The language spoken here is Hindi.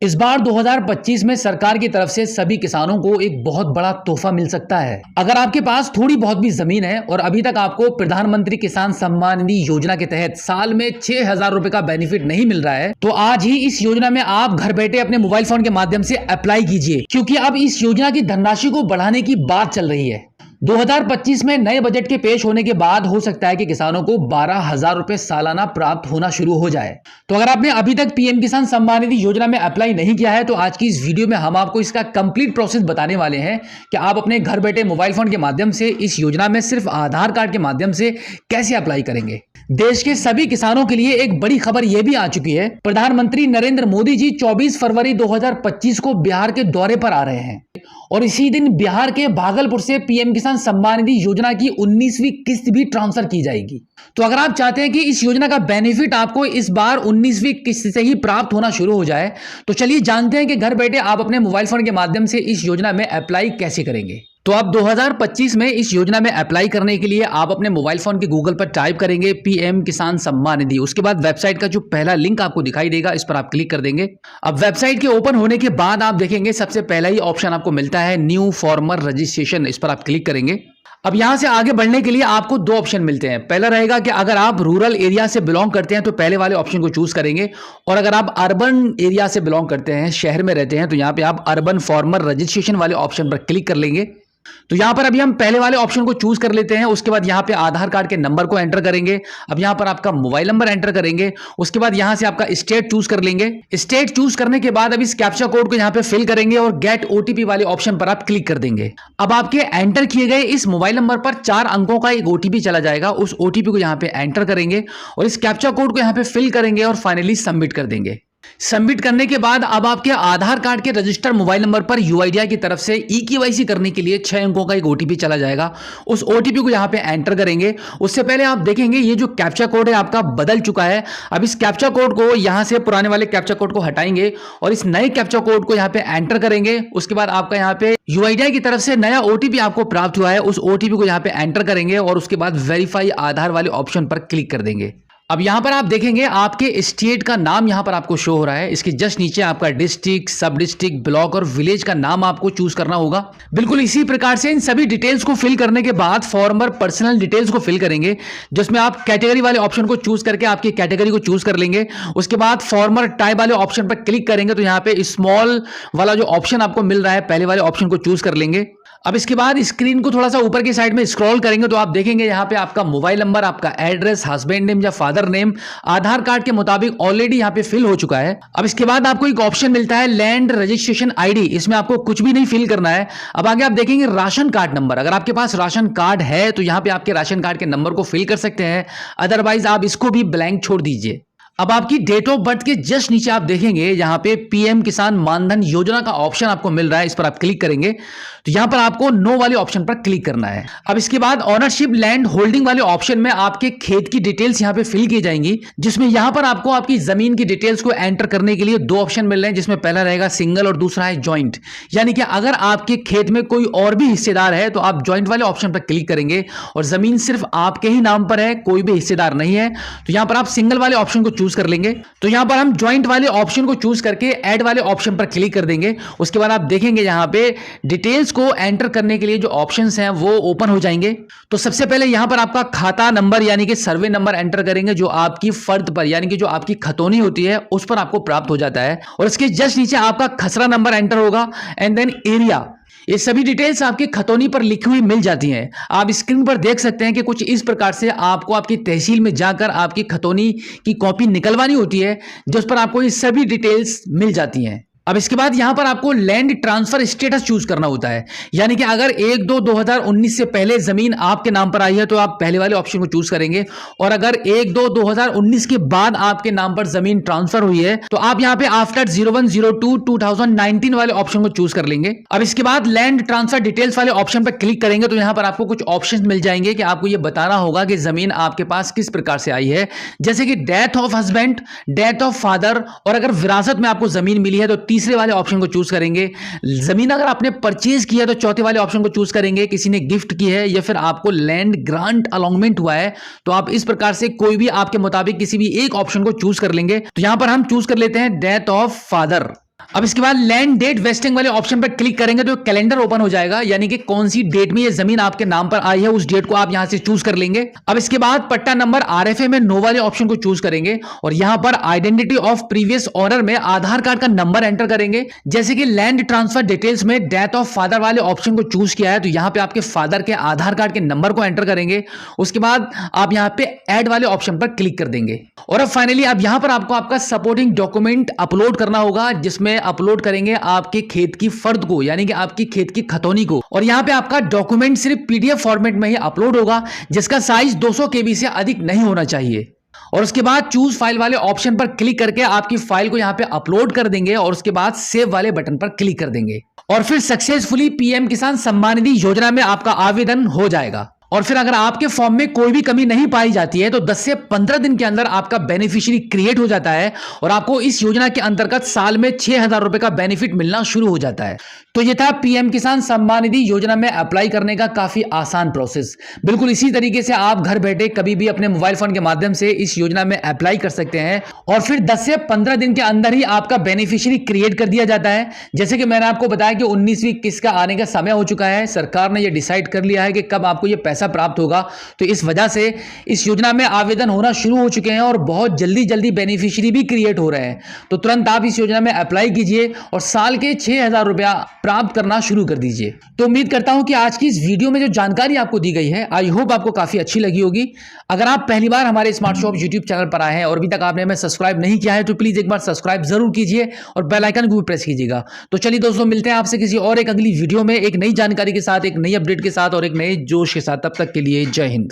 इस बार 2025 में सरकार की तरफ से सभी किसानों को एक बहुत बड़ा तोहफा मिल सकता है। अगर आपके पास थोड़ी बहुत भी जमीन है और अभी तक आपको प्रधानमंत्री किसान सम्मान निधि योजना के तहत साल में 6,000 रुपए का बेनिफिट नहीं मिल रहा है, तो आज ही इस योजना में आप घर बैठे अपने मोबाइल फोन के माध्यम से अप्लाई कीजिए, क्योंकि अब इस योजना की धनराशि को बढ़ाने की बात चल रही है। 2025 में नए बजट के पेश होने के बाद हो सकता है कि किसानों को 12,000 रुपए सालाना प्राप्त होना शुरू हो जाए। तो अगर आपने अभी तक पीएम किसान सम्मान निधि योजना में अप्लाई नहीं किया है, तो आज की इस वीडियो में हम आपको इसका कंप्लीट प्रोसेस बताने वाले हैं कि आप अपने घर बैठे मोबाइल फोन के माध्यम से इस योजना में सिर्फ आधार कार्ड के माध्यम से कैसे अप्लाई करेंगे। देश के सभी किसानों के लिए एक बड़ी खबर यह भी आ चुकी है। प्रधानमंत्री नरेंद्र मोदी जी 24 फरवरी 2025 को बिहार के दौरे पर आ रहे हैं और इसी दिन बिहार के भागलपुर से पीएम किसान सम्मान निधि योजना की 19वीं किस्त भी ट्रांसफर की जाएगी। तो अगर आप चाहते हैं कि इस योजना का बेनिफिट आपको इस बार 19वीं किस्त से ही प्राप्त होना शुरू हो जाए, तो चलिए जानते हैं कि घर बैठे आप अपने मोबाइल फोन के माध्यम से इस योजना में अप्लाई कैसे करेंगे। तो आप 2025 में इस योजना में अप्लाई करने के लिए आप अपने मोबाइल फोन के गूगल पर टाइप करेंगे पीएम किसान सम्मान निधि। उसके बाद वेबसाइट का जो पहला लिंक आपको दिखाई देगा, इस पर आप क्लिक कर देंगे। अब वेबसाइट के ओपन होने के बाद आप देखेंगे सबसे पहला ही ऑप्शन आपको मिलता है न्यू फॉर्मर रजिस्ट्रेशन। इस पर आप क्लिक करेंगे। अब यहां से आगे बढ़ने के लिए आपको दो ऑप्शन मिलते हैं। पहला रहेगा कि अगर आप रूरल एरिया से बिलोंग करते हैं तो पहले वाले ऑप्शन को चूज करेंगे, और अगर आप अर्बन एरिया से बिलोंग करते हैं, शहर में रहते हैं, तो यहां पे आप अर्बन फॉर्मर रजिस्ट्रेशन वाले ऑप्शन पर क्लिक कर लेंगे। तो यहां पर अभी हम पहले वाले ऑप्शन को चूज कर लेते हैं। उसके बाद यहां पे आधार कार्ड के नंबर को एंटर करेंगे। अब यहां पर आपका मोबाइल नंबर एंटर करेंगे। उसके बाद यहां से आपका स्टेट चूज कर लेंगे। स्टेट चूज करने के बाद अब इस कैप्चा कोड को यहां पे फिल करेंगे और गेट ओटीपी वाले ऑप्शन पर आप क्लिक कर देंगे। अब आपके एंटर किए गए इस मोबाइल नंबर पर 4 अंकों का एक ओटीपी चला जाएगा। उस ओटीपी को यहां पे एंटर करेंगे और इस कैप्चा कोड को यहां पे फिल करेंगे और फाइनली सबमिट कर देंगे। सबमिट करने के बाद अब आपके आधार कार्ड के रजिस्टर्ड मोबाइल नंबर पर यूआईडीआई की तरफ से ई-केवाईसी करने के लिए 6 अंकों का एक ओटीपी चला जाएगा। उस ओटीपी को यहां पे एंटर करेंगे। उससे पहले आप देखेंगे ये जो कैप्चा कोड है आपका बदल चुका है। अब इस कैप्चा कोड को यहां से पुराने वाले कैप्चा कोड को हटाएंगे और इस नए कैप्चा कोड को यहां पे एंटर करेंगे। उसके बाद आपका यहां पे यूआईडीआई की तरफ से नया ओटीपी आपको प्राप्त हुआ है, उस ओटीपी को यहां पे एंटर करेंगे और उसके बाद वेरीफाई आधार वाले ऑप्शन पर क्लिक कर देंगे। अब यहां पर आप देखेंगे आपके स्टेट का नाम यहां पर आपको शो हो रहा है। इसके जस्ट नीचे आपका डिस्ट्रिक्ट, सब डिस्ट्रिक्ट, ब्लॉक और विलेज का नाम आपको चूज करना होगा। बिल्कुल इसी प्रकार से इन सभी डिटेल्स को फिल करने के बाद फॉर्मर पर्सनल डिटेल्स को फिल करेंगे, जिसमें आप कैटेगरी वाले ऑप्शन को चूज करके आपकी कैटेगरी को चूज कर लेंगे। उसके बाद फॉर्मर टाइप वाले ऑप्शन पर क्लिक करेंगे तो यहां पे स्मॉल वाला जो ऑप्शन आपको मिल रहा है, पहले वाले ऑप्शन को चूज कर लेंगे। अब इसके बाद स्क्रीन को थोड़ा सा ऊपर की साइड में स्क्रॉल करेंगे तो आप देखेंगे यहाँ पे आपका मोबाइल नंबर, आपका एड्रेस, हस्बैंड नेम या फादर नेम आधार कार्ड के मुताबिक ऑलरेडी यहाँ पे फिल हो चुका है। अब इसके बाद आपको एक ऑप्शन मिलता है लैंड रजिस्ट्रेशन आईडी। इसमें आपको कुछ भी नहीं फिल करना है। अब आगे आप देखेंगे राशन कार्ड नंबर। अगर आपके पास राशन कार्ड है तो यहाँ पे आपके राशन कार्ड के नंबर को फिल कर सकते हैं, अदरवाइज आप इसको भी ब्लैंक छोड़ दीजिए। अब आपकी डेट ऑफ बर्थ के जस्ट नीचे आप देखेंगे यहाँ पे पीएम किसान मानधन योजना का ऑप्शन आपको मिल रहा है। इस पर आप क्लिक करेंगे तो यहाँ पर आपको नो वाले ऑप्शन पर क्लिक करना है। अब इसके बाद ओनरशिप लैंड होल्डिंग वाले ऑप्शन में आपके खेत की डिटेल्स यहाँ पे फिल की जाएंगी, जिसमें यहाँ पर आपको आपकी जमीन की डिटेल्स को एंटर करने के लिए दो ऑप्शन मिल रहे हैं, जिसमें पहला रहेगा सिंगल और दूसरा है ज्वाइंट। यानी कि अगर आपके खेत में कोई और भी हिस्सेदार है तो आप ज्वाइंट वाले ऑप्शन पर क्लिक करेंगे और जमीन सिर्फ आपके ही नाम पर है, कोई भी हिस्सेदार नहीं है, तो यहाँ पर आप सिंगल वाले ऑप्शन को चूज कर लेंगे। तो यहां पर हम ज्वाइंट वाले ऑप्शन को चूज करके ऐड वाले ऑप्शन पर क्लिक कर देंगे। उसके बाद आप देखेंगे यहां पे डिटेल्स को एंटर करने के लिए जो ऑप्शंस हैं वो ओपन हो जाएंगे। तो सबसे पहले यहां पर आपका खाता नंबर यानी कि सर्वे नंबर एंटर करेंगे, जो आपकी फर्द पर यानी कि जो आपकी खतौनी होती है उस पर आपको प्राप्त हो जाता है। और इसके जस्ट नीचे आपका खसरा नंबर एंटर होगा एंड देन एरिया। ये सभी डिटेल्स आपकी खतौनी पर लिखी हुई मिल जाती हैं। आप स्क्रीन पर देख सकते हैं कि कुछ इस प्रकार से आपको आपकी तहसील में जाकर आपकी खतौनी की कॉपी निकलवानी होती है, जिस पर आपको ये सभी डिटेल्स मिल जाती हैं। अब इसके बाद यहां पर आपको लैंड ट्रांसफर स्टेटस चूज करना होता है। यानी कि अगर 1/2/2019 से पहले जमीन आपके नाम पर आई है तो आप पहले वाले ऑप्शन को चूज करेंगे, और अगर 1/2/2019 के बाद आपके नाम पर जमीन ट्रांसफर हुई है तो आप यहां पे आफ्टर 01/02/2019 वाले ऑप्शन को चूज कर लेंगे। अब इसके बाद लैंड ट्रांसफर डिटेल्स वाले ऑप्शन पर क्लिक करेंगे तो यहां पर आपको कुछ ऑप्शन मिल जाएंगे कि आपको यह बताना होगा कि जमीन आपके पास किस प्रकार से आई है, जैसे कि death of husband, death of father, और अगर विरासत में आपको जमीन मिली है तो तीसरे वाले ऑप्शन को चूज करेंगे। जमीन अगर आपने परचेज किया तो चौथे वाले ऑप्शन को चूज करेंगे। किसी ने गिफ्ट की है या फिर आपको लैंड ग्रांट अलॉन्गमेंट हुआ है तो आप इस प्रकार से कोई भी आपके मुताबिक किसी भी एक ऑप्शन को चूज कर लेंगे। तो यहां पर हम चूज कर लेते हैं डेथ ऑफ फादर। अब इसके बाद लैंड डेट वेस्टिंग वाले ऑप्शन पर क्लिक करेंगे तो कैलेंडर ओपन हो जाएगा, यानी कि कौन सी डेट में ये जमीन आपके नाम पर आई है उस डेट को आप यहां से चूज कर लेंगे। अब इसके बाद पट्टा नंबर आरएफए में नो वाले ऑप्शन को चूज करेंगे और यहां पर आइडेंटिटी ऑफ प्रीवियस ओनर में आधार कार्ड का नंबर एंटर करेंगे। जैसे कि लैंड ट्रांसफर डिटेल्स में डेथ ऑफ फादर वाले ऑप्शन को चूज किया है तो यहां पे आपके फादर के आधार कार्ड के नंबर को एंटर करेंगे। उसके बाद आप यहां पे ऐड वाले ऑप्शन पर क्लिक कर देंगे और अब फाइनली अब यहां पर आपको आपका सपोर्टिंग डॉक्यूमेंट अपलोड करना होगा, जिसमें अपलोड करेंगे आपके खेत की फर्द को, यानी कि आपकी खेत की खतौनी को। और यहां पे आपका डॉक्यूमेंट सिर्फ पीडीएफ फॉर्मेट में ही अपलोड होगा, जिसका साइज 200 KB से अधिक नहीं होना चाहिए। और उसके बाद चूज फाइल वाले ऑप्शन पर क्लिक करके आपकी फाइल को यहां पे अपलोड कर देंगे और उसके बाद सेव वाले बटन पर क्लिक कर देंगे और फिर सक्सेसफुली पीएम किसान सम्मान निधि योजना में आपका आवेदन हो जाएगा। और फिर अगर आपके फॉर्म में कोई भी कमी नहीं पाई जाती है तो 10 से 15 दिन के अंदर आपका बेनिफिशियरी क्रिएट हो जाता है और आपको इस योजना के अंतर्गत साल में 6,000 रुपए का बेनिफिट मिलना शुरू हो जाता है। तो यह था पीएम किसान सम्मान निधि योजना में अप्लाई करने का काफी आसान प्रोसेस। बिल्कुल इसी तरीके से आप घर बैठे कभी भी अपने मोबाइल फोन के माध्यम से इस योजना में अप्लाई कर सकते हैं और फिर 10 से 15 दिन के अंदर ही आपका बेनिफिशियरी क्रिएट कर दिया जाता है। जैसे कि मैंने आपको बताया कि 19वीं किस्त का आने का समय हो चुका है, सरकार ने यह डिसाइड कर लिया है कि कब आपको यह पैसा प्राप्त होगा, तो इस वजह से इस योजना में आवेदन होना शुरू हो चुके हैं और बहुत जल्दी जल्दी बेनिफिशियरी भी क्रिएट हो रहे हैं। तो तुरंत आप इस योजना में अप्लाई कीजिए और साल के 6,000 रुपया प्राप्त करना शुरू कर दीजिए। तो उम्मीद करता हूं कि आज की इस वीडियो में जो जानकारी आपको दी गई है, आई होप आपको काफी अच्छी लगी होगी। अगर आप पहली बार हमारे स्मार्ट शॉप यूट्यूब चैनल पर आए हैं और अभी तक आपने हमें सब्सक्राइब नहीं किया है तो प्लीज एक बार सब्सक्राइब जरूर कीजिए और बेल आइकन को भी प्रेस कीजिएगा। तो चलिए दोस्तों, मिलते हैं आपसे किसी और एक अगली वीडियो में एक नई जानकारी के साथ, एक नई अपडेट के साथ और एक नए जोश के साथ। तब तक के लिए जय हिंद।